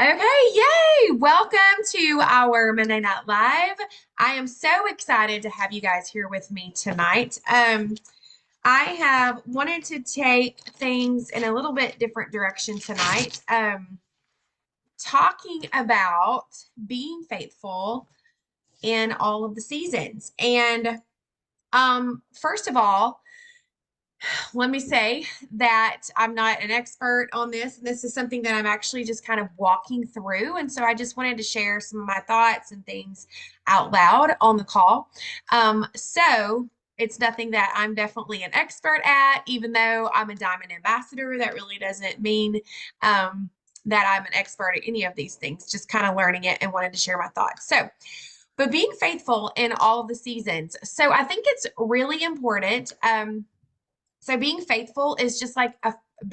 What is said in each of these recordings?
Okay, yay! Welcome to our Monday Night Live. I am so excited to have you guys here with me tonight. I have wanted to take things in a little bit different direction tonight. Talking about being faithful in all of the seasons. And first of all, let me say that I'm not an expert on this, and this is something that I'm actually just kind of walking through. And so I just wanted to share some of my thoughts and things out loud on the call. So it's nothing that I'm definitely an expert at, even though I'm a diamond ambassador. That really doesn't mean that I'm an expert at any of these things, just kind of learning it and wanted to share my thoughts. But being faithful in all of the seasons. So I think it's really important. So being faithful is just like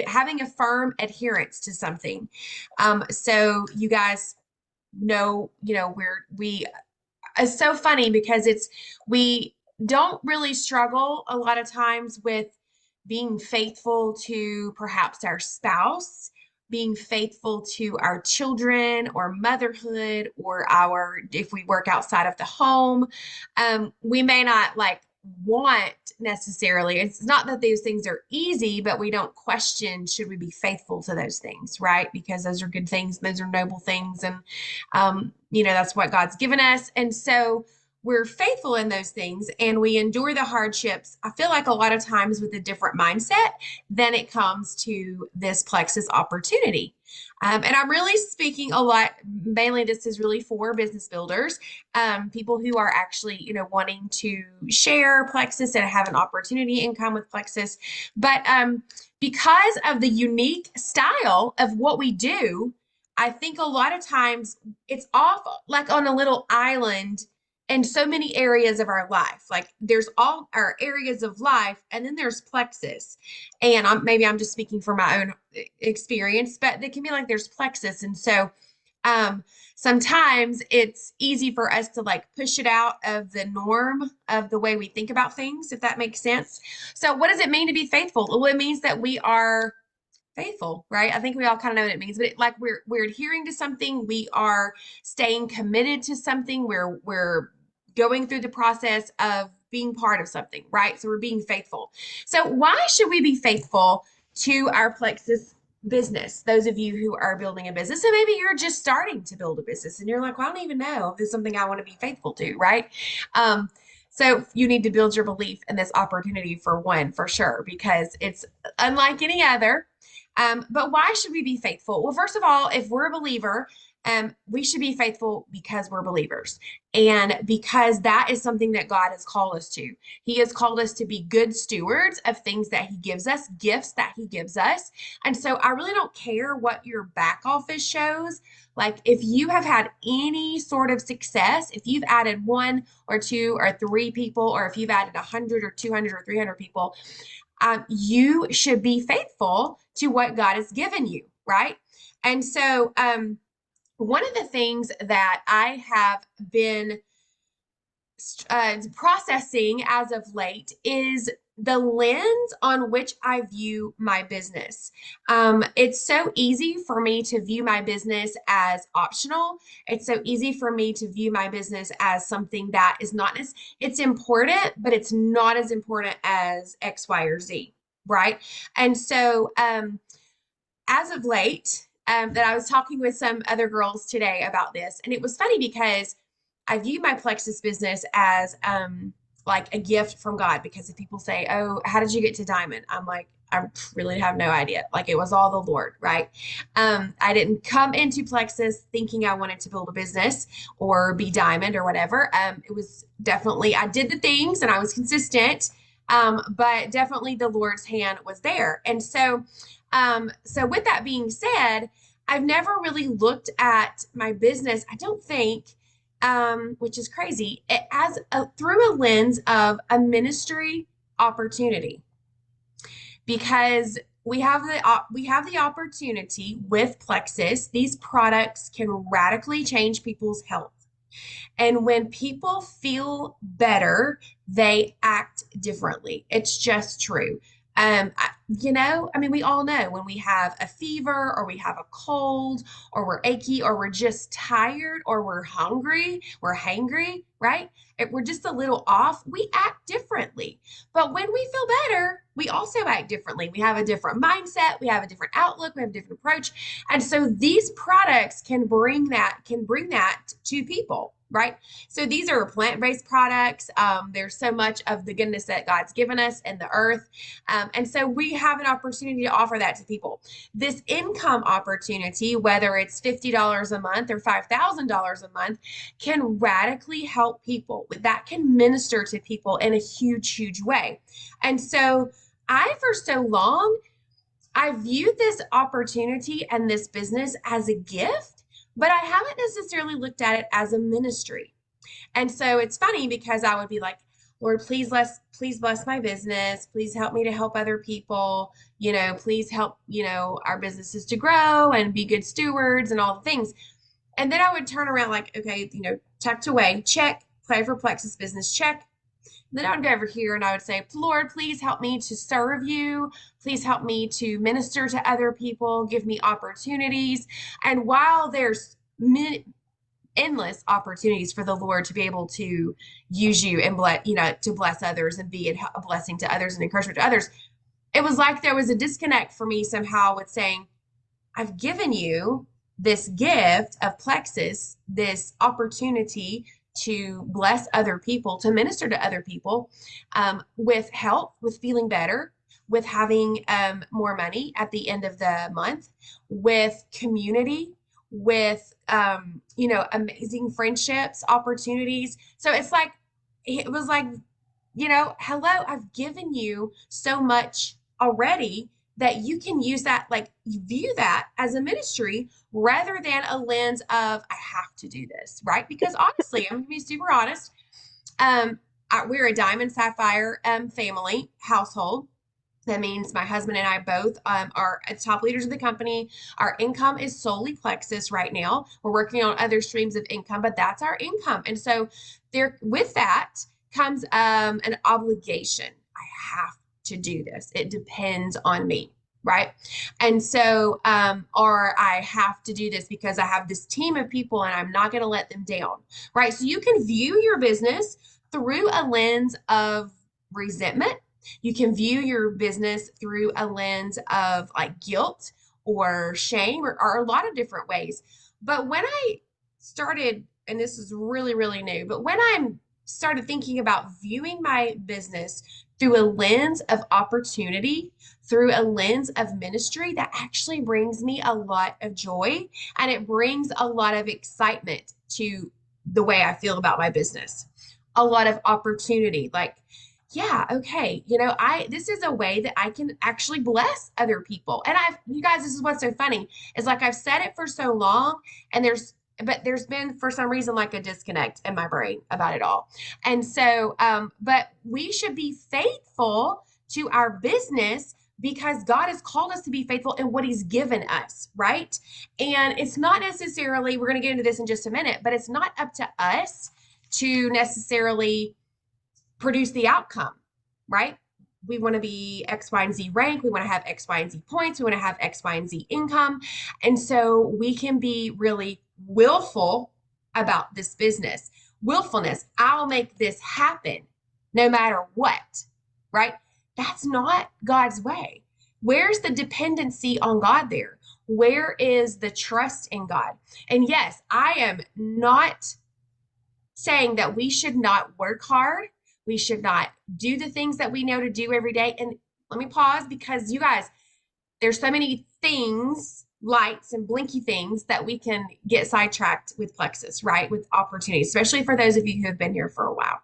having a firm adherence to something. So you guys know, we it's so funny because we don't really struggle a lot of times with being faithful to perhaps our spouse, being faithful to our children or motherhood or if we work outside of the home. We may not like want necessarily. It's not that those things are easy, but we don't question should we be faithful to those things, right? Because those are good things, those are noble things, and that's what God's given us. And so we're faithful in those things and we endure the hardships. I feel like a lot of times with a different mindset than it comes to this Plexus opportunity. And I'm really speaking a lot, mainly this is really for business builders, people who are actually, wanting to share Plexus and have an opportunity income with Plexus. But because of the unique style of what we do, I think a lot of times it's off like on a little island in so many areas of our life. Like there's all our areas of life, and then there's Plexus. And maybe I'm just speaking from my own experience, but it can be like there's Plexus. And so sometimes it's easy for us to like push it out of the norm of the way we think about things, if that makes sense. So what does it mean to be faithful? Well, it means that we are faithful, right? I think we all kind of know what it means, but like we're adhering to something, we are staying committed to something, we're going through the process of being part of something, right? So we're being faithful. So why should we be faithful to our Plexus business? Those of you who are building a business, and maybe you're just starting to build a business and you're like, well, I don't even know if this is something I want to be faithful to, right? So you need to build your belief in this opportunity for one, for sure, because it's unlike any other. But why should we be faithful? Well, first of all, if we're a believer, we should be faithful because we're believers and because that is something that God has called us to. He has called us to be good stewards of things that He gives us, gifts that He gives us. And so I really don't care what your back office shows. Like if you have had any sort of success, if you've added one or two or three people, or if you've added 100 or 200 or 300 people, you should be faithful to what God has given you, right? And so, one of the things that I have been processing as of late is the lens on which I view my business. It's so easy for me to view my business as optional. It's so easy for me to view my business as something that is not as, it's important, but it's not as important as X, Y, or Z, right? And so, as of late, that I was talking with some other girls today about this, and it was funny because I view my Plexus business as like a gift from God. Because if people say, "Oh, how did you get to Diamond?" I'm like, I really have no idea. Like it was all the Lord, right? I didn't come into Plexus thinking I wanted to build a business or be Diamond or whatever. It was definitely I did the things and I was consistent, but definitely the Lord's hand was there. And so with that being said, I've never really looked at my business, I don't think, which is crazy, as through a lens of a ministry opportunity, because we have the opportunity with Plexus. These products can radically change people's health. And when people feel better, they act differently. It's just true. I mean, we all know when we have a fever or we have a cold or we're achy or we're just tired or we're hungry, we're hangry, right? If we're just a little off, we act differently. But when we feel better, we also act differently. We have a different mindset, we have a different outlook, we have a different approach. And so these products can bring that to people, right? So these are plant-based products. There's so much of the goodness that God's given us in the earth. And so we have an opportunity to offer that to people. This income opportunity, whether it's $50 a month or $5,000 a month, can radically help people. That can minister to people in a huge, huge way. And so for so long, I viewed this opportunity and this business as a gift, but I haven't necessarily looked at it as a ministry. And so it's funny because I would be like, Lord, please bless my business. Please help me to help other people. Please help, our businesses to grow and be good stewards and all the things. And then I would turn around like, okay, tucked away, check, play for Plexus business, check. Then I would go over here and I would say, Lord, please help me to serve you. Please help me to minister to other people. Give me opportunities. And while there's endless opportunities for the Lord to be able to use you and to bless others and be a blessing to others and encouragement to others, it was like there was a disconnect for me somehow with saying, I've given you this gift of Plexus, this opportunity to bless other people, to minister to other people, with health, with feeling better, with having more money at the end of the month, with community, with amazing friendships, opportunities. So it was like, hello, I've given you so much already that you can use that, like view that as a ministry rather than a lens of I have to do this, right? Because honestly, I'm gonna be super honest. We're a diamond sapphire family household. That means my husband and I both are top leaders of the company. Our income is solely Plexus right now. We're working on other streams of income, but that's our income. And so with that comes an obligation. I have to do this. It depends on me, right? And so, or I have to do this because I have this team of people and I'm not going to let them down, right? So you can view your business through a lens of resentment. You can view your business through a lens of like guilt or shame or a lot of different ways. But when I started, and this is really, really new, but when I started thinking about viewing my business through a lens of opportunity, through a lens of ministry, that actually brings me a lot of joy and it brings a lot of excitement to the way I feel about my business. A lot of opportunity, like, yeah, okay, this is a way that I can actually bless other people. And you guys, this is what's so funny is like I've said it for so long, and there's been for some reason like a disconnect in my brain about it all. And so, but we should be faithful to our business because God has called us to be faithful in what He's given us, right? And it's not necessarily, we're going to get into this in just a minute, but it's not up to us to necessarily produce the outcome, right? We want to be X, Y, and Z rank. We want to have X, Y, and Z points. We want to have X, Y, and Z income. And so we can be really willful about this business. Willfulness, I'll make this happen no matter what, right? That's not God's way. Where's the dependency on God there? Where is the trust in God? And yes, I am not saying that we should not work hard. We should not do the things that we know to do every day. And let me pause because you guys, there's so many things, lights and blinky things that we can get sidetracked with Plexus, right? With opportunities, especially for those of you who have been here for a while.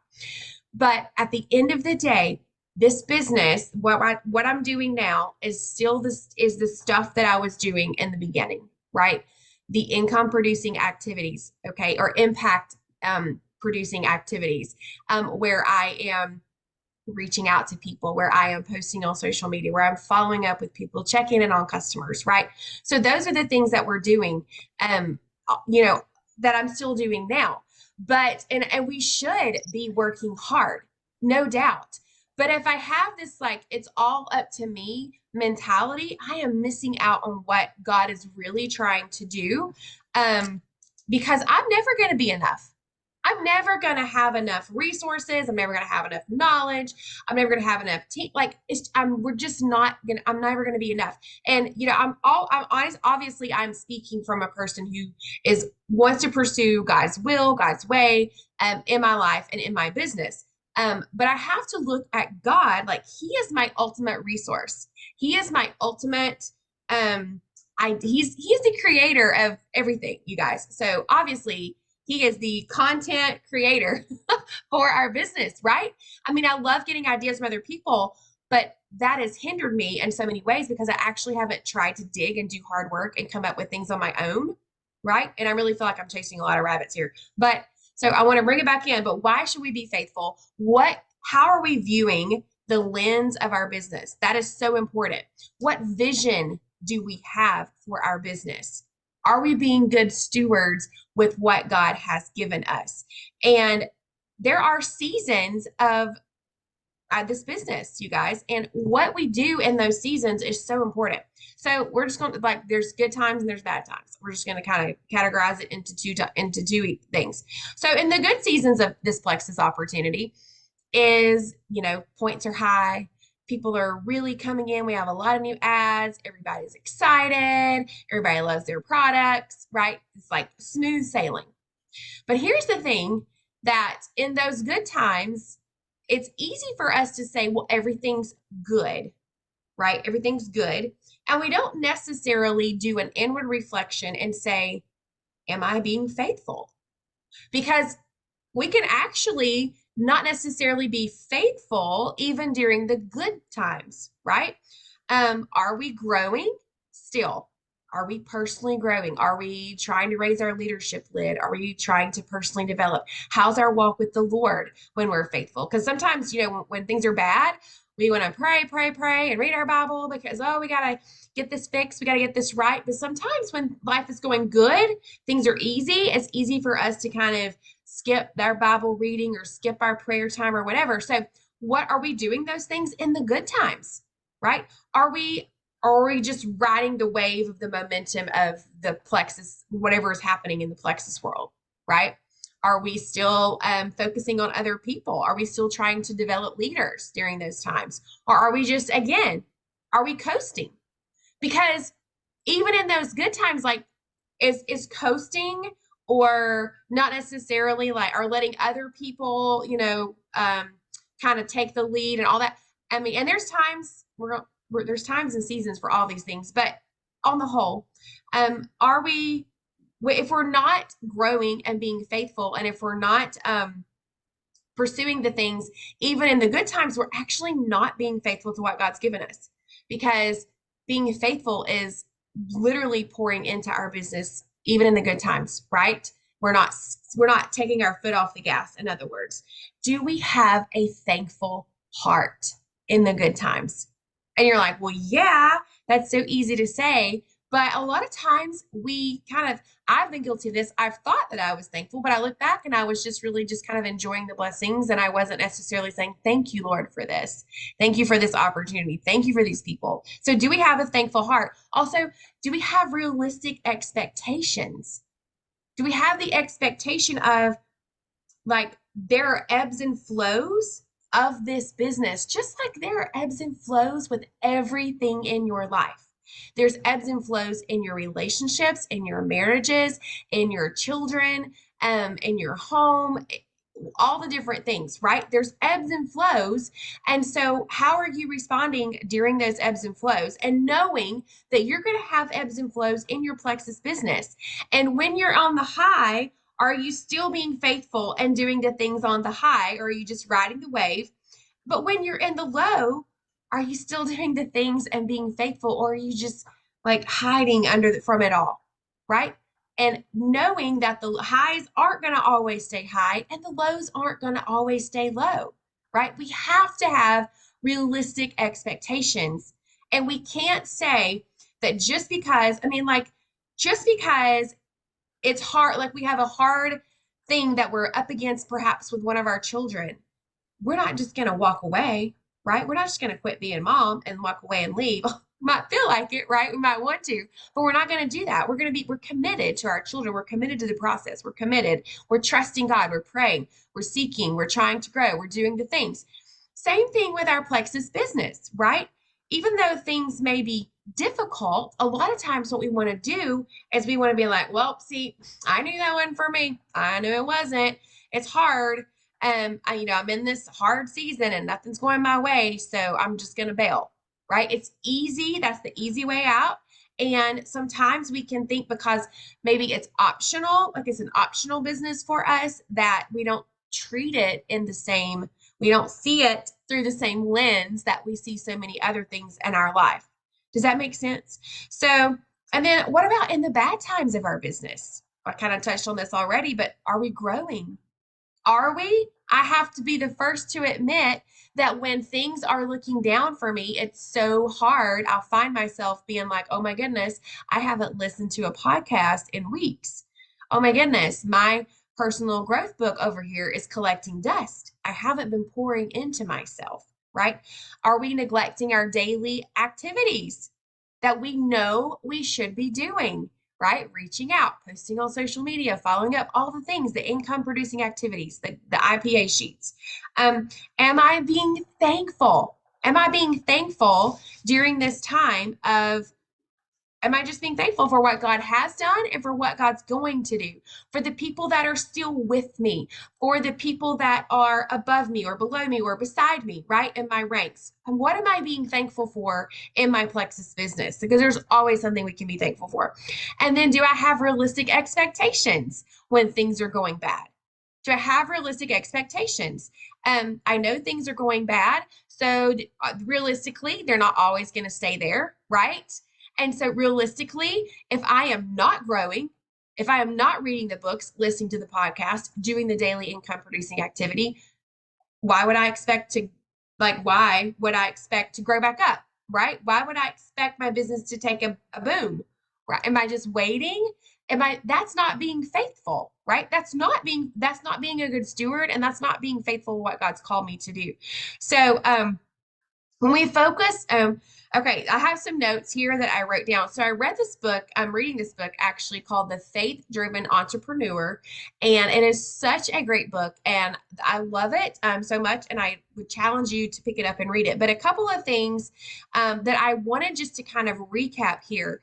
But at the end of the day, this business, what I'm doing now is still the stuff that I was doing in the beginning, right? The income producing activities, okay, or impact producing activities, where I am reaching out to people, where I am posting on social media, where I'm following up with people, checking in on customers, right? So those are the things that we're doing, that I'm still doing now. But and we should be working hard, no doubt. But if I have this, like, it's all up to me mentality, I am missing out on what God is really trying to do. Um, because I'm never going to be enough. I'm never going to have enough resources. I'm never going to have enough knowledge. I'm never going to have enough team. Like we're just not going to, I'm never going to be enough. And, I'm honest. Obviously I'm speaking from a person who wants to pursue God's will, God's way, in my life and in my business. But I have to look at God like He is my ultimate resource. He is my ultimate. He's the creator of everything, you guys. So obviously, He is the content creator for our business, right? I mean, I love getting ideas from other people, but that has hindered me in so many ways because I actually haven't tried to dig and do hard work and come up with things on my own, right? And I really feel like I'm chasing a lot of rabbits here, but so I want to bring it back in, but why should we be faithful? How are we viewing the lens of our business? That is so important. What vision do we have for our business? Are we being good stewards with what God has given us? And there are seasons of this business, you guys, and what we do in those seasons is so important. So we're just going to like, there's good times and there's bad times. We're just going to kind of categorize it into two things. So in the good seasons of this Plexus opportunity is, points are high. People are really coming in. We have a lot of new ads. Everybody's excited. Everybody loves their products, right? It's like smooth sailing. But here's the thing that in those good times, it's easy for us to say, well, everything's good, right? Everything's good. And we don't necessarily do an inward reflection and say, am I being faithful? Because we can actually not necessarily be faithful even during the good times, right? Are we growing still? Are we personally growing? Are we trying to raise our leadership lid? Are we trying to personally develop? How's our walk with the Lord when we're faithful? Because sometimes, when things are bad, we want to pray, pray, pray, and read our Bible because, oh, we got to get this fixed. We got to get this right. But sometimes when life is going good, things are easy. It's easy for us to kind of skip our Bible reading or skip our prayer time or whatever. So, what are we doing those things in the good times, right? Are we just riding the wave of the momentum of the Plexus, whatever is happening in the Plexus world, right? Are we still focusing on other people? Are we still trying to develop leaders during those times? Or are we just, again, are we coasting? Because even in those good times, like, is coasting or not necessarily like, or letting other people, kind of take the lead and all that. I mean, and there's times there's times and seasons for all these things, but on the whole, are we, if we're not growing and being faithful, and if we're not pursuing the things, even in the good times, we're actually not being faithful to what God's given us, because being faithful is literally pouring into our business, even in the good times, right? We're not taking our foot off the gas. In other words, do we have a thankful heart in the good times? And you're like, well, yeah, that's so easy to say. But a lot of times I've been guilty of this. I've thought that I was thankful, but I look back and I was just really just kind of enjoying the blessings. And I wasn't necessarily saying, thank you, Lord, for this. Thank you for this opportunity. Thank you for these people. So do we have a thankful heart? Also, do we have realistic expectations? Do we have the expectation of, like, there are ebbs and flows of this business, just like there are ebbs and flows with everything in your life. There's ebbs and flows in your relationships, in your marriages, in your children, in your home, all the different things, right? There's ebbs and flows. And so, how are you responding during those ebbs and flows? And knowing that you're going to have ebbs and flows in your Plexus business. And when you're on the high, are you still being faithful and doing the things on the high, or are you just riding the wave? But when you're in the low, are you still doing the things and being faithful, or are you just like hiding from it all, right? And knowing that the highs aren't going to always stay high and the lows aren't going to always stay low, right? We have to have realistic expectations. And we can't say that just because, just because it's hard, like we have a hard thing that we're up against perhaps with one of our children, we're not just going to walk away. right? We're not just going to quit being mom and walk away and leave. Might feel like it, right? We might want to, but we're not going to do that. We're committed to our children. We're committed to the process. We're committed. We're trusting God. We're praying. We're seeking. We're trying to grow. We're doing the things. Same thing with our Plexus business, right? Even though things may be difficult, a lot of times what we want to do is we want to be like, well, see, I knew that wasn't for me. I knew it wasn't. It's hard. I'm in this hard season and nothing's going my way, so I'm just going to bail, right? It's easy. That's the easy way out. And sometimes we can think because maybe it's optional, like it's an optional business for us, that we don't treat it in the same, we don't see it through the same lens that we see so many other things in our life. Does that make sense? So, and then what about in the bad times of our business? I kind of touched on this already, but are we growing? Are we? I have to be the first to admit that when things are looking down for me, it's so hard. I'll find myself being like, oh my goodness, I haven't listened to a podcast in weeks. Oh my goodness, my personal growth book over here is collecting dust. I haven't been pouring into myself, right? Are we neglecting our daily activities that we know we should be doing? Right? Reaching out, posting on social media, following up, all the things, the income producing activities, the IPA sheets. Am I being thankful? Am I being thankful during this time of am I just being thankful for what God has done and for what God's going to do? For the people that are still with me, for the people that are above me or below me or beside me, right? In my ranks. And what am I being thankful for in my Plexus business? Because there's always something we can be thankful for. And then do I have realistic expectations when things are going bad? Do I have realistic expectations? I know things are going bad. So realistically, they're not always going to stay there, right? And so, realistically, if I am not growing, if I am not reading the books, listening to the podcast, doing the daily income producing activity, why would I expect to grow back up? Right? Why would I expect my business to take a boom? Right? Am I just waiting? That's not being faithful, right? That's not being a good steward, and that's not being faithful to what God's called me to do. So, when we focus, okay, I have some notes here that I wrote down. So I read this book. I'm reading this book actually called The Faith Driven Entrepreneur. And it is such a great book. And I love it so much. And I would challenge you to pick it up and read it. But a couple of things that I wanted just to kind of recap here,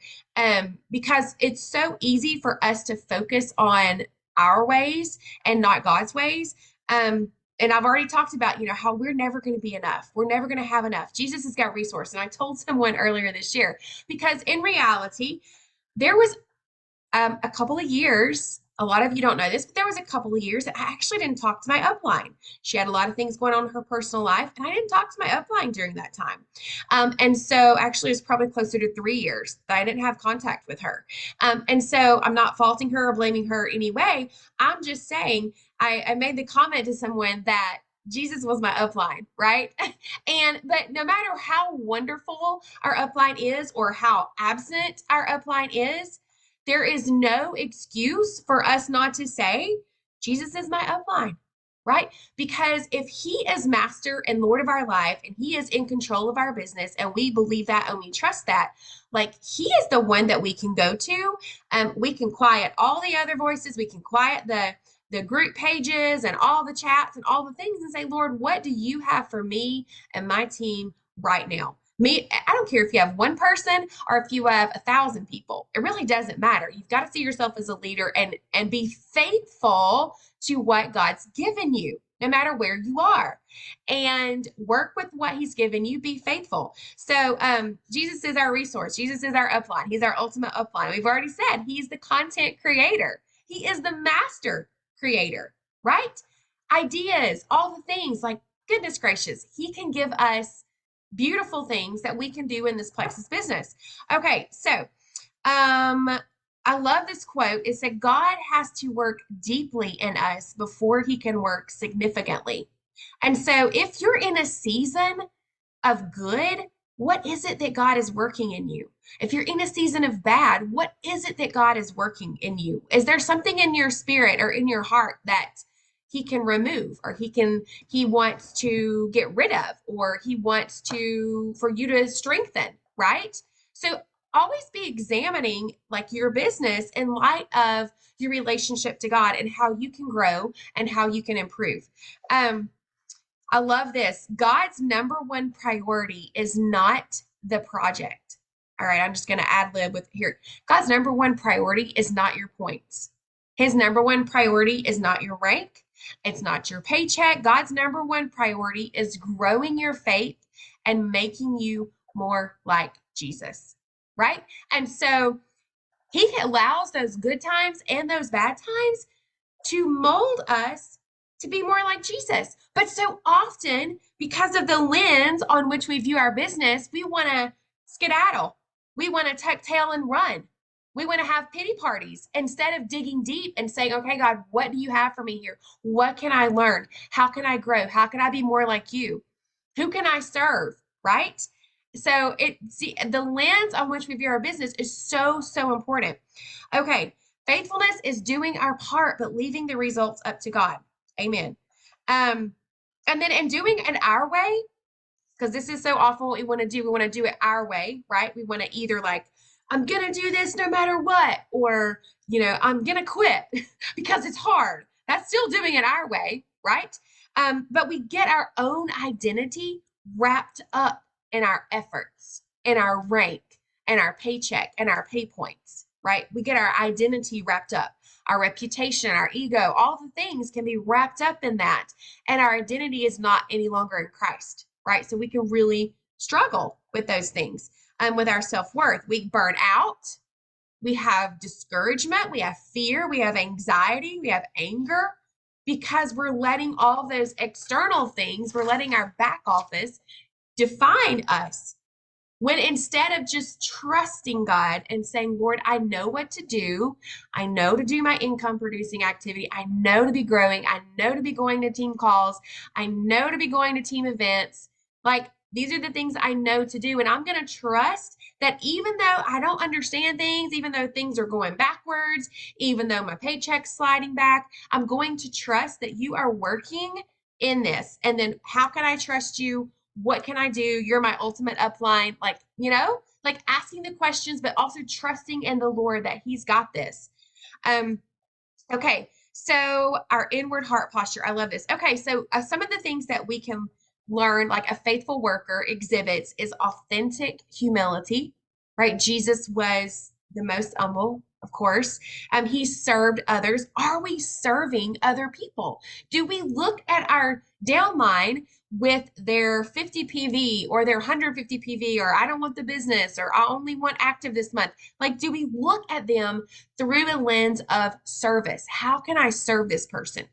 because it's so easy for us to focus on our ways and not God's ways. And I've already talked about, how we're never going to be enough. We're never going to have enough. Jesus has got resource. And I told someone earlier this year, because in reality, there was a couple of years, a lot of you don't know this, but there was a couple of years that I actually didn't talk to my upline. She had a lot of things going on in her personal life, and I didn't talk to my upline during that time. And so actually it's probably closer to 3 years that I didn't have contact with her. And so I'm not faulting her or blaming her anyway. I'm just saying I made the comment to someone that Jesus was my upline, right? But no matter how wonderful our upline is or how absent our upline is, there is no excuse for us not to say, Jesus is my upline, right? Because if he is master and Lord of our life and he is in control of our business and we believe that and we trust that, like he is the one that we can go to. We can quiet all the other voices. We can quiet the group pages and all the chats and all the things and say, Lord, what do you have for me and my team right now? I don't care if you have one person or if you have 1,000 people. It really doesn't matter. You've got to see yourself as a leader and be faithful to what God's given you, no matter where you are, and work with what he's given you. Be faithful. So Jesus is our resource. Jesus is our upline. He's our ultimate upline. We've already said he's the content creator. He is the master creator, right? Ideas, all the things, like goodness gracious, he can give us beautiful things that we can do in this Plexus business. Okay, so I love this quote. It said, God has to work deeply in us before he can work significantly. And so if you're in a season of good, what is it that God is working in you? If you're in a season of bad, what is it that God is working in you? Is there something in your spirit or in your heart that he can remove, or he wants to get rid of, or he wants to for you to strengthen, right? So always be examining like your business in light of your relationship to God and how you can grow and how you can improve. Um, I love this. God's number one priority is not the project. All right, I'm just going to ad lib with here. God's number one priority is not your points. His number one priority is not your rank. It's not your paycheck. God's number one priority is growing your faith and making you more like Jesus, right? And so he allows those good times and those bad times to mold us to be more like Jesus. But so often, because of the lens on which we view our business, we want to skedaddle. We want to tuck tail and run. We want to have pity parties instead of digging deep and saying, okay, God, what do you have for me here? What can I learn? How can I grow? How can I be more like you? Who can I serve? Right? So the lens on which we view our business is so, so important. Okay, faithfulness is doing our part, but leaving the results up to God. Amen. And then in doing it our way, because this is so often what we want to do. We want to do it our way, right? We want to either like, I'm going to do this no matter what, or, I'm going to quit because it's hard. That's still doing it our way, right? But we get our own identity wrapped up in our efforts, in our rank, and our paycheck, and our pay points, right? We get our identity wrapped up. Our reputation, our ego, all the things can be wrapped up in that. And our identity is not any longer in Christ, right? So we can really struggle with those things with our self-worth. We burn out. We have discouragement. We have fear. We have anxiety. We have anger because we're letting all those external things, we're letting our back office define us. When instead of just trusting God and saying, Lord, I know what to do. I know to do my income producing activity. I know to be growing. I know to be going to team calls. I know to be going to team events. Like these are the things I know to do. And I'm going to trust that even though I don't understand things, even though things are going backwards, even though my paycheck's sliding back, I'm going to trust that you are working in this. And then how can I trust you? What can I do? You're my ultimate upline. Like asking the questions, but also trusting in the Lord that He's got this. Okay. So our inward heart posture. I love this. Okay. So some of the things that we can learn, like a faithful worker exhibits, is authentic humility, right? Jesus was the most humble, of course. He served others. Are we serving other people? Do we look at our downline with their 50 PV or their 150 PV, or I don't want the business, or I only want active this month? Like, do we look at them through a lens of service? How can I serve this person?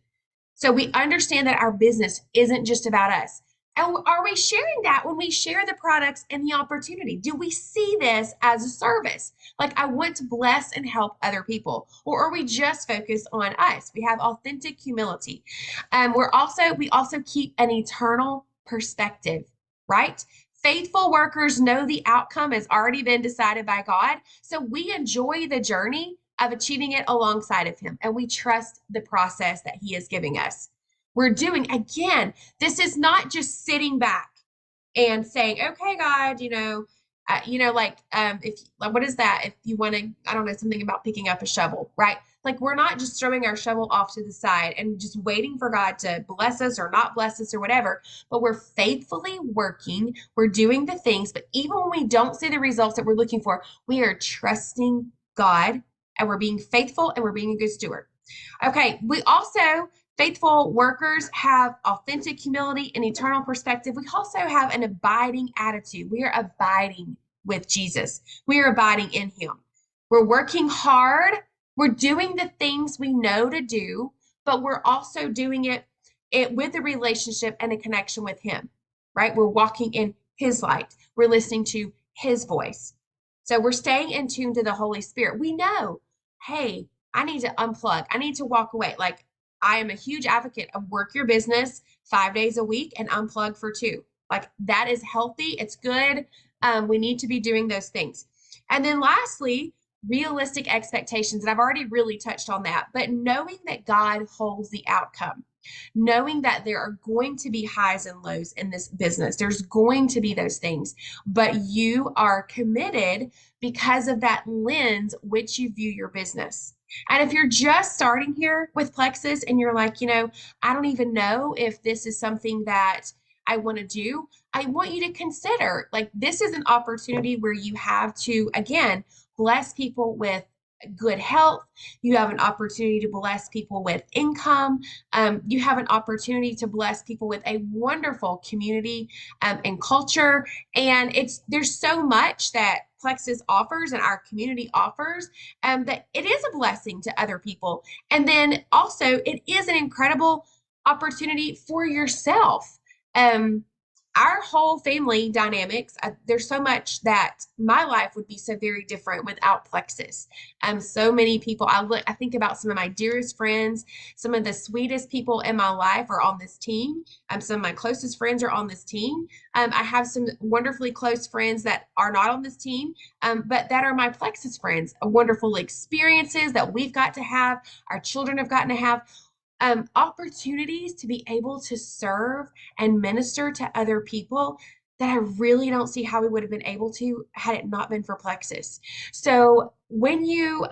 So we understand that our business isn't just about us. And are we sharing that when we share the products and the opportunity? Do we see this as a service? Like, I want to bless and help other people. Or are we just focused on us? We have authentic humility. We also keep an eternal perspective, right? Faithful workers know the outcome has already been decided by God. So we enjoy the journey of achieving it alongside of Him. And we trust the process that He is giving us. We're doing, again, this is not just sitting back and saying, okay, God, if like, what is that? If you want to, I don't know, something about picking up a shovel, right? Like, we're not just throwing our shovel off to the side and just waiting for God to bless us or not bless us or whatever, but we're faithfully working. We're doing the things, but even when we don't see the results that we're looking for, we are trusting God, and we're being faithful, and we're being a good steward. Okay, faithful workers have authentic humility and eternal perspective. We also have an abiding attitude. We are abiding with Jesus. We are abiding in Him. We're working hard. We're doing the things we know to do, but we're also doing it with a relationship and a connection with Him, right? We're walking in His light. We're listening to His voice. So we're staying in tune to the Holy Spirit. We know, hey, I need to unplug. I need to walk away. Like, I am a huge advocate of work your business 5 days a week and unplug for 2. Like, that is healthy. It's good. We need to be doing those things. And then lastly, realistic expectations. And I've already really touched on that, but knowing that God holds the outcome, knowing that there are going to be highs and lows in this business, there's going to be those things, but you are committed because of that lens which you view your business. And if you're just starting here with Plexus and you're like, I don't even know if this is something that I want to do, I want you to consider like this is an opportunity where you have to, again, bless people with good health. You have an opportunity to bless people with income. You have an opportunity to bless people with a wonderful community and culture. And there's so much that Plexus offers and our community offers that it is a blessing to other people. And then also, it is an incredible opportunity for yourself. Um, our whole family dynamics, there's so much that my life would be so very different without Plexus. So many people, I think about some of my dearest friends, some of the sweetest people in my life are on this team. Some of my closest friends are on this team. I have some wonderfully close friends that are not on this team, but that are my Plexus friends. Wonderful experiences that we've got to have, our children have gotten to have. Opportunities to be able to serve and minister to other people that I really don't see how we would have been able to had it not been for Plexus. So when you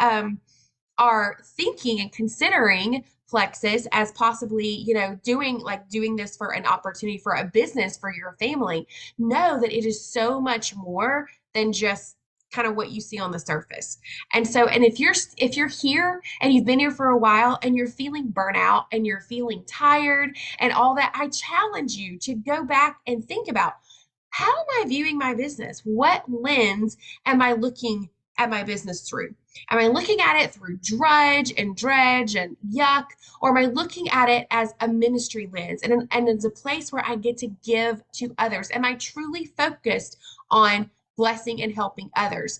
are thinking and considering Plexus as possibly, doing this for an opportunity for a business for your family, know that it is so much more than just kind of what you see on the surface. And so, and if you're here and you've been here for a while and you're feeling burnout and you're feeling tired and all that, I challenge you to go back and think about, how am I viewing my business? What lens am I looking at my business through? Am I looking at it through drudge and dredge and yuck? Or am I looking at it as a ministry lens and it's a place where I get to give to others? Am I truly focused on blessing and helping others?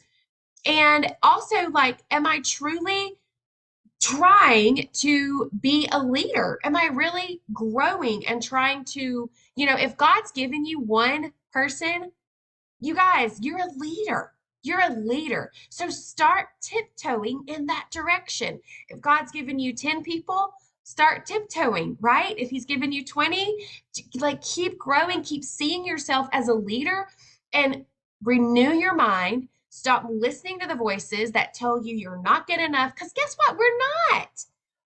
And also, like, am I truly trying to be a leader? Am I really growing and trying to, if God's given you one person, you guys, you're a leader. You're a leader. So start tiptoeing in that direction. If God's given you 10 people, start tiptoeing, right? If He's given you 20, like keep growing, keep seeing yourself as a leader and renew your mind. Stop listening to the voices that tell you you're not good enough. Because guess what? We're not.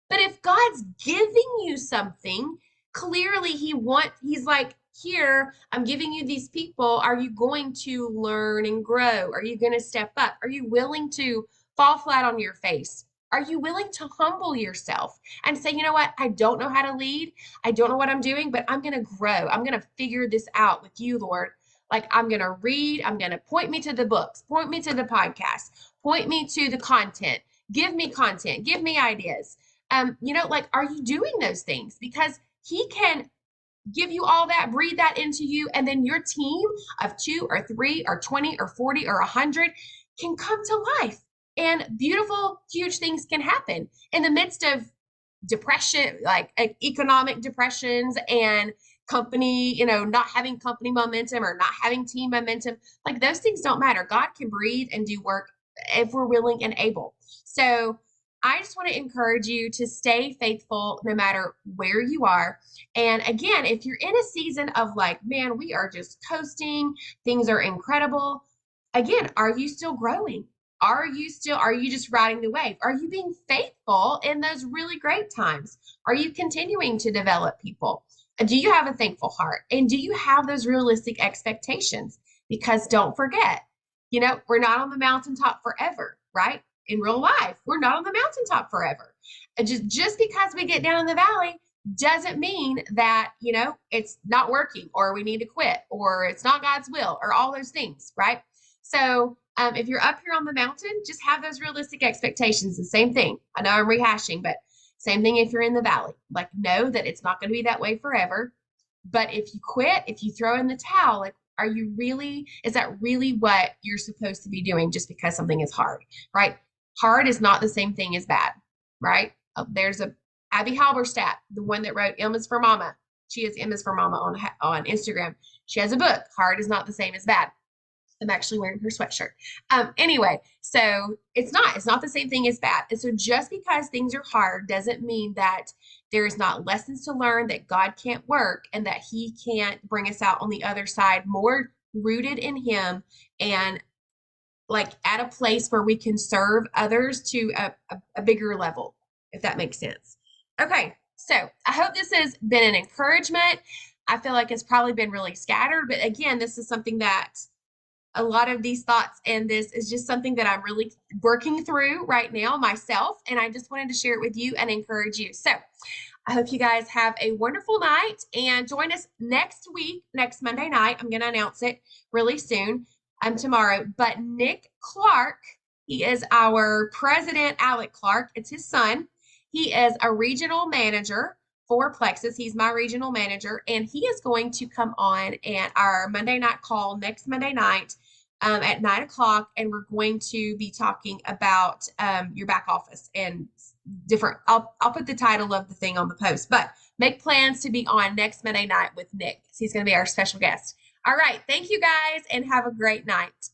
But if God's giving you something, clearly He's like, here, I'm giving you these people. Are you going to learn and grow? Are you going to step up? Are you willing to fall flat on your face? Are you willing to humble yourself and say, you know what? I don't know how to lead. I don't know what I'm doing, but I'm going to grow. I'm going to figure this out with you, Lord. Like, I'm going to read. I'm going to point me to the books, point me to the podcast, point me to the content, give me content, give me ideas. Like, are you doing those things? Because He can give you all that, breathe that into you, and then your team of 2 or 3 or 20 or 40 or 100 can come to life. And beautiful, huge things can happen in the midst of depression, like economic depressions and company, not having company momentum or not having team momentum. Like those things don't matter. God can breathe and do work if we're willing and able. So I just want to encourage you to stay faithful no matter where you are. And again, if you're in a season of like, man, we are just coasting, things are incredible. Again, are you still growing? Are you just riding the wave? Are you being faithful in those really great times? Are you continuing to develop people? Do you have a thankful heart? And do you have those realistic expectations? Because don't forget, we're not on the mountaintop forever, right? In real life, we're not on the mountaintop forever. And just because we get down in the valley doesn't mean that, it's not working or we need to quit or it's not God's will or all those things, right? So if you're up here on the mountain, just have those realistic expectations. The same thing. I know I'm rehashing, but same thing if you're in the valley. Like, know that it's not going to be that way forever. But if you quit, if you throw in the towel, like, is that really what you're supposed to be doing just because something is hard, right? Hard is not the same thing as bad, right? There's Abby Halberstadt, the one that wrote M is for Mama. She is M is for Mama on Instagram. She has a book. Hard is not the same as bad. I'm actually wearing her sweatshirt. Anyway, so it's not the same thing as bad. And so just because things are hard doesn't mean that there is not lessons to learn, that God can't work, and that He can't bring us out on the other side more rooted in Him and like at a place where we can serve others to a bigger level, if that makes sense. Okay, so I hope this has been an encouragement. I feel like it's probably been really scattered, but again, this is something that a lot of these thoughts and this is just something that I'm really working through right now myself. And I just wanted to share it with you and encourage you. So I hope you guys have a wonderful night and join us next week, next Monday night. I'm going to announce it really soon, tomorrow. But Nick Clark, he is our president, Alec Clark. It's his son. He is a regional manager for Plexus. He's my regional manager, and he is going to come on at our Monday night call next Monday night at 9 o'clock, and we're going to be talking about your back office and different. I'll put the title of the thing on the post, but make plans to be on next Monday night with Nick. He's going to be our special guest. All right, thank you guys, and have a great night.